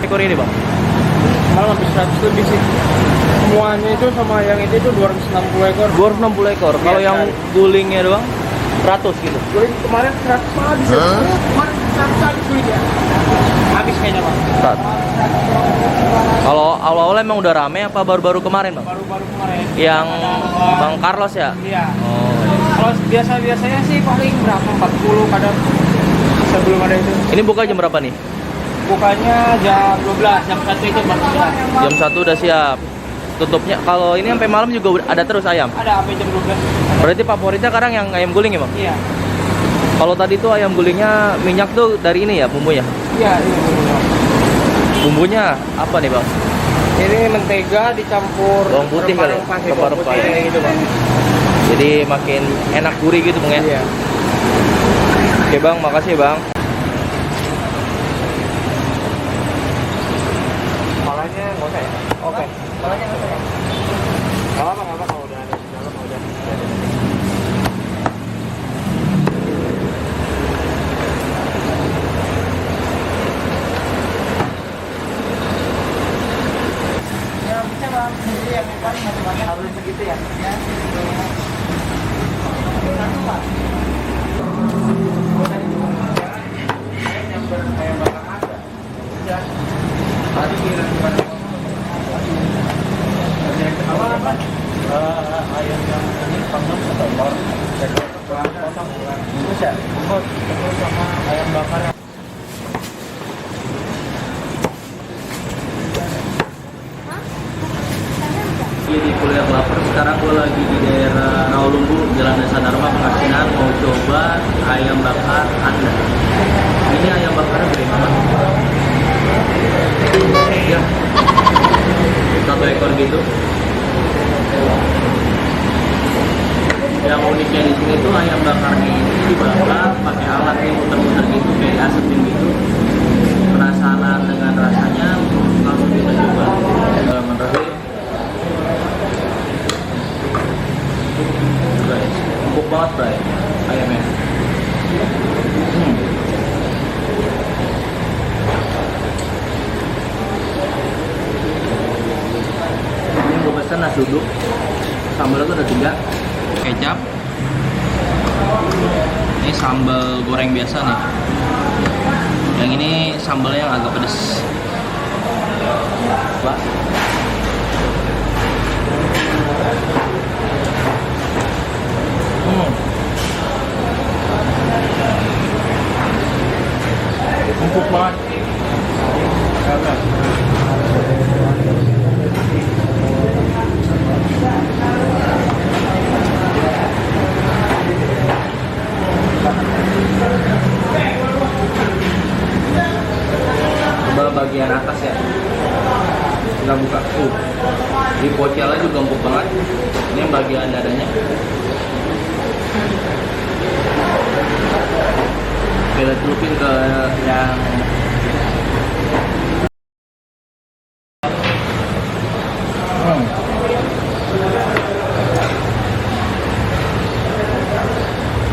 ekor ini bang? Malah habis 100 lebih sih. Semuanya itu sama yang itu 260 ekor. 260 ekor. Kalau yang gulingnya doang 100 gitu. Guling kemarin 100 malah bisa. Kemarin 100 habis guling ya. Habis kayaknya bang. Kalau awal-awal emang udah rame apa baru-baru kemarin bang? Baru-baru kemarin. Yang Bang Carlos ya? Iya. Oh. Kalau biasanya sih paling berapa? 40 kadang. Sebelum ada itu. Ini buka jam berapa nih? Bukanya jam 12, jam 1 itu baru siap. Jam 1 udah siap. Tutupnya kalau ini sampai malam juga ada terus ayam. Ada sampai jam 12. Berarti favoritnya sekarang yang ayam guling ya bang? Iya. Kalau tadi tuh ayam gulingnya minyak tuh dari ini ya bumbunya? Iya, iya. Bumbunya apa nih bang? Ini mentega dicampur Bawang putih kali ya? Rempah-rempah ya? gitu bang. Jadi makin enak gurih gitu bang ya? Iya. Oke bang, makasih bang. Malahnya nggak usah ya? Oke. Malahnya nggak usah ya? Nggak apa-apa kalau udah ada di dalam udah. Ya bisa bang, jadi yang paling macam-macam harus segitu ya? Ya. Satu pak. Ayam yang ini panggang telur, potong bungkus ya, bungkus sama ayam bakar. Di Kuliah Lapar, sekarang gue lagi di daerah Rawalumbu, Jalan Desa Dharma, Pengasinan, mau coba ayam bakar Anda. Ini ayam bakarnya gede banget. Ya, 1 ekor gitu. Yang uniknya di sini tuh ayam bakarnya ini dibakar pakai alat yang muter-muter gitu, kayak diasepin gitu. Penasaran dengan rasanya, langsung kita coba. Menurut guys, empuk banget bray ayamnya. Ini gue pesen nasi uduk, sambalnya tuh ada 3, kecap, ini sambal goreng biasa nih, yang ini sambalnya yang agak pedes. Wah. Empuk banget. Coba bagian atas ya. Kita buka. Di pocela juga empuk banget. Ini bagian dadanya. Kita celupin ke yang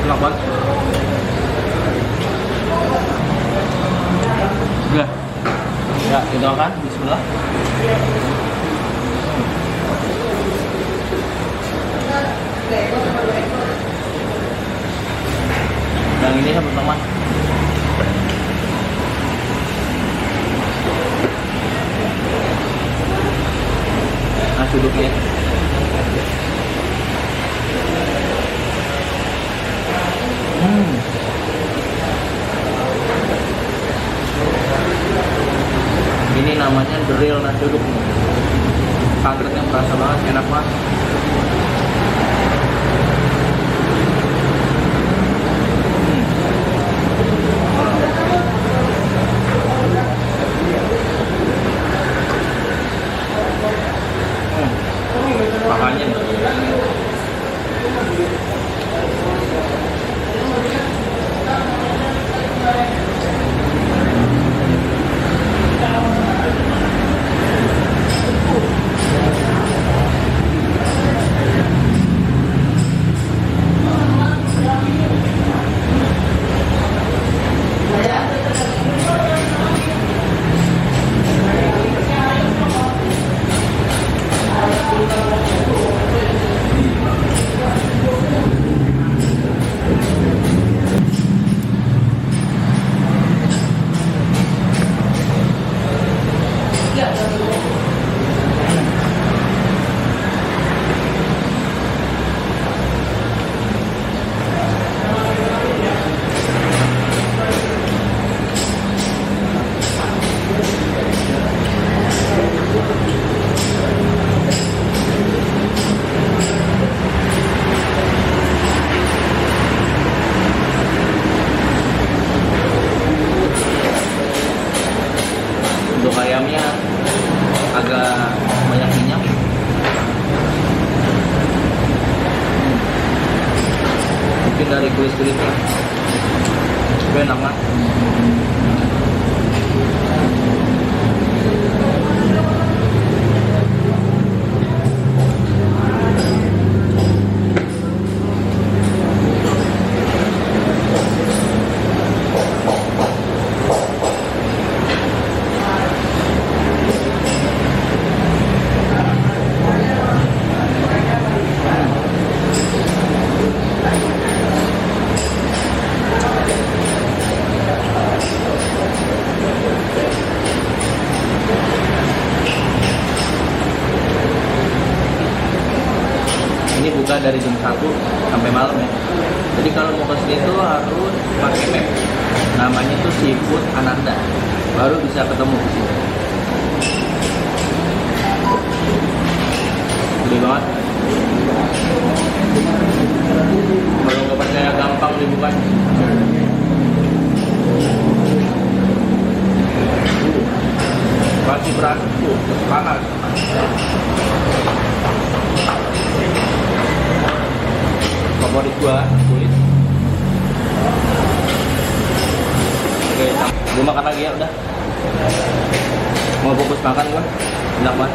enak banget. Udah. Ya, kita makan. Bismillah. Yang ini sama teman. Nasi uduknya. Ini namanya the real nasi uduk. Kagetnya berasa banget, enak banget. Makanya dari kulit-kulitnya. Tapi enak banget. Ini buka dari jam 1 sampai malam ya. Jadi kalau mau ke sini tuh harus pakai map. Namanya tuh Seafood Ananda. Baru bisa ketemu di sini. Gede banget. Kalau nggak percaya gampang dibukanya. Masih berasa tuh, panas. Favorit gua kulit. Oke, gua makan lagi ya udah. Mau fokus makan gua. Enak banget.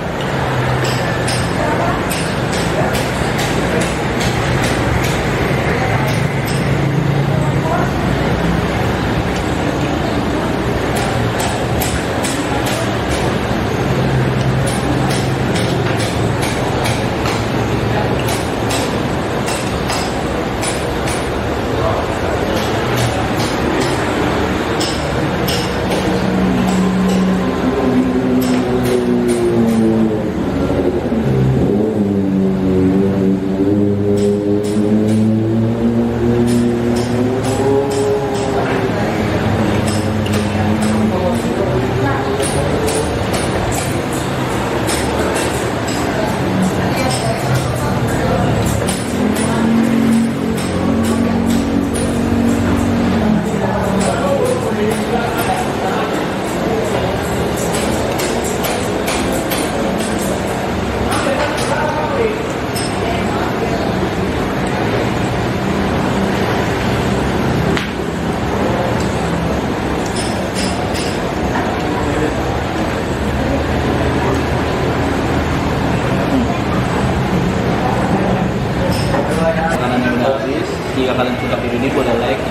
Makanannya udah habis. Jika kalian suka video ini boleh like,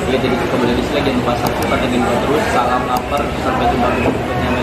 jika tidak suka boleh dislike, jangan lupa subscribe dan info terus. Salam lapar, sampai jumpa di video berikutnya.